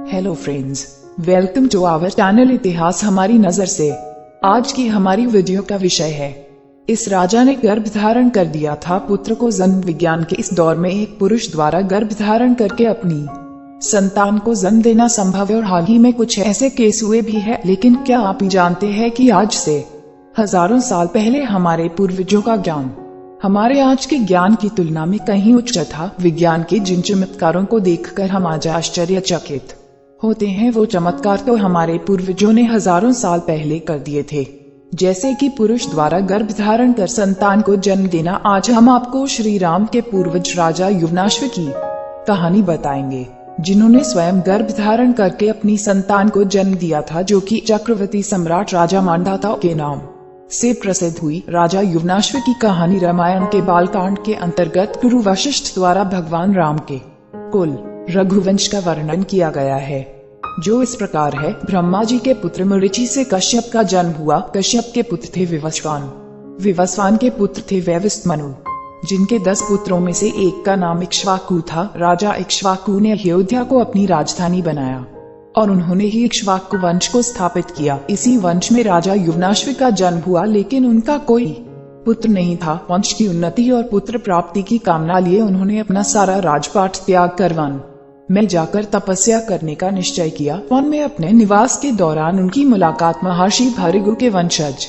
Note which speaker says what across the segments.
Speaker 1: Hello friends, welcome to our channel इतिहास हमारी नजर से। आज की हमारी वीडियो का विषय है, इस राजा ने गर्भ धारण कर दिया था पुत्र को जन्म। विज्ञान के इस दौर में एक पुरुष द्वारा गर्भ धारण करके अपनी संतान को जन्म देना संभव है और हाल ही में कुछ ऐसे केस हुए भी है। लेकिन क्या आप ही जानते हैं कि आज से हजारों साल पहले हमारे पूर्वजों का ज्ञान हमारे आज के ज्ञान की तुलना में कहीं उच्च था। विज्ञान के जिन चमत्कारों को देखकर हम आज आश्चर्यचकित होते हैं, वो चमत्कार तो हमारे पूर्वजों ने हजारों साल पहले कर दिए थे। जैसे कि पुरुष द्वारा गर्भ धारण कर संतान को जन्म देना। आज हम आपको श्री राम के पूर्वज राजा युवनाश्व की कहानी बताएंगे, जिन्होंने स्वयं गर्भ धारण करके अपनी संतान को जन्म दिया था, जो कि चक्रवर्ती सम्राट राजा मांधाता के नाम से प्रसिद्ध हुई। राजा युवनाश्व की कहानी रामायण के बालकांड के अंतर्गत गुरु वशिष्ठ द्वारा भगवान राम के कुल रघुवंश का वर्णन किया गया है, जो इस प्रकार है। ब्रह्मा जी के पुत्र मरीचि से कश्यप का जन्म हुआ। कश्यप के पुत्र थे विवस्वान, विवस्वान के पुत्र थे वैवस्वत, जिनके 10 पुत्रों में से एक का नाम इक्ष्वाकु था। राजा इक्ष्वाकु ने अयोध्या को अपनी राजधानी बनाया और उन्होंने ही इक्ष्वाकु वंश को स्थापित किया। इसी वंश में राजा युवनाश्व का जन्म हुआ, लेकिन उनका कोई पुत्र नहीं था। वंश की उन्नति और पुत्र प्राप्ति की कामना लिए उन्होंने अपना सारा राजपाट त्याग कर वन में जाकर तपस्या करने का निश्चय किया। वन में अपने निवास के दौरान उनकी मुलाकात महर्षि भृगु के वंशज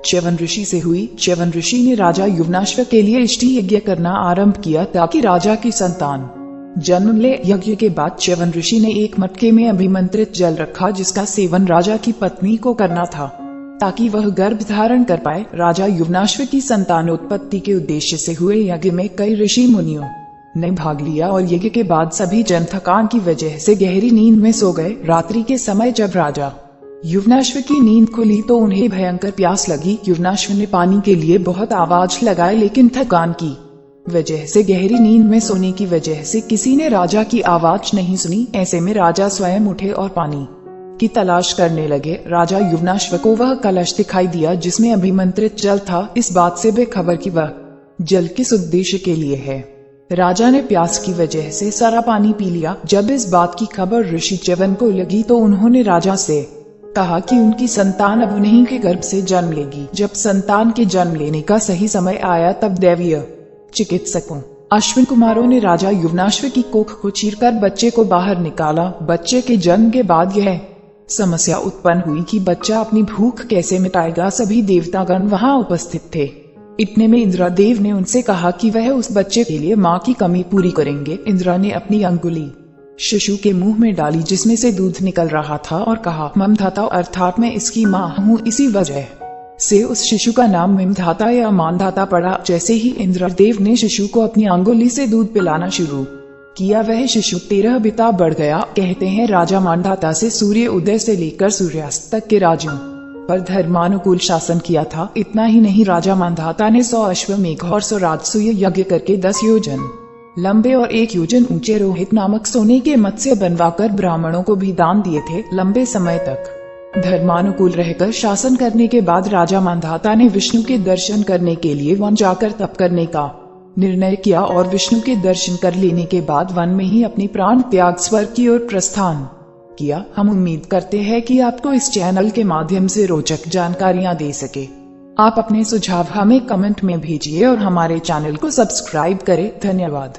Speaker 1: च्यवन ऋषि से हुई। च्यवन ऋषि ने राजा युवनाश्व के लिए इष्टि यज्ञ करना आरंभ किया, ताकि राजा की संतान जन्म ले। यज्ञ के बाद च्यवन ऋषि ने एक मटके में अभिमंत्रित जल रखा, जिसका सेवन राजा की पत्नी को करना था, ताकि वह गर्भ धारण कर पाए। राजा युवनाश्व की संतानोत्पत्ति के उद्देश्य से हुए यज्ञ में कई ऋषि मुनियों ने भाग लिया और यज्ञ के बाद सभी जन थकान की वजह से गहरी नींद में सो गए। रात्रि के समय जब राजा युवनाश्व की नींद खुली तो उन्हें भयंकर प्यास लगी। युवनाश्व ने पानी के लिए बहुत आवाज लगाई, लेकिन थकान की वजह से गहरी नींद में सोने की वजह से किसी ने राजा की आवाज नहीं सुनी। ऐसे में राजा स्वयं उठे और पानी की तलाश करने लगे। राजा युवनाश्व को वह कलश दिखाई दिया जिसमें अभिमंत्रित जल था। इस बात से बेखबर कि वह जल किस उद्देश्य के लिए है। राजा ने प्यास की वजह से सारा पानी पी लिया। जब इस बात की खबर ऋषि च्यवन को लगी तो उन्होंने राजा से कहा कि उनकी संतान अब उन्हीं के गर्भ से जन्म लेगी। जब संतान के जन्म लेने का सही समय आया, तब दैवीय चिकित्सकों अश्विन कुमारों ने राजा युवनाश्व की कोख को चीरकर बच्चे को बाहर निकाला। बच्चे के जन्म के बाद यह समस्या उत्पन्न हुई कि बच्चा अपनी भूख कैसे मिटाएगा। सभी देवतागण वहां उपस्थित थे। इतने में इंद्रदेव ने उनसे कहा कि वह उस बच्चे के लिए माँ की कमी पूरी करेंगे। इंद्र ने अपनी अंगुली शिशु के मुंह में डाली, जिसमें से दूध निकल रहा था, और कहा, ममधाता अर्थात मैं इसकी माँ हूँ। इसी वजह से उस शिशु का नाम ममधाता या मानधाता पड़ा। जैसे ही इंद्रदेव ने शिशु को अपनी अंगुली से दूध पिलाना शुरू किया, वह शिशु 13 बिता बढ़ गया। कहते हैं राजा मानधाता से सूर्य उदय से लेकर सूर्यास्त तक के राज्यों पर धर्मानुकूल शासन किया था। इतना ही नहीं, राजा मानधाता ने 100 अश्वमेघ और 100 राजसूय यज्ञ करके 10 योजन लंबे और 1 योजन ऊंचे रोहित नामक सोने के मत्स्य बनवाकर ब्राह्मणों को भी दान दिए थे। लंबे समय तक धर्मानुकूल रहकर शासन करने के बाद राजा मानधाता ने विष्णु के दर्शन करने के लिए वन जाकर तप करने का निर्णय किया, और विष्णु के दर्शन कर लेने के बाद वन में ही अपनी प्राण त्याग स्वर्ग की ओर प्रस्थान किया। हम उम्मीद करते हैं कि आपको इस चैनल के माध्यम से रोचक जानकारियां दे सके। आप अपने सुझाव हमें कमेंट में भेजिए और हमारे चैनल को सब्सक्राइब करें। धन्यवाद।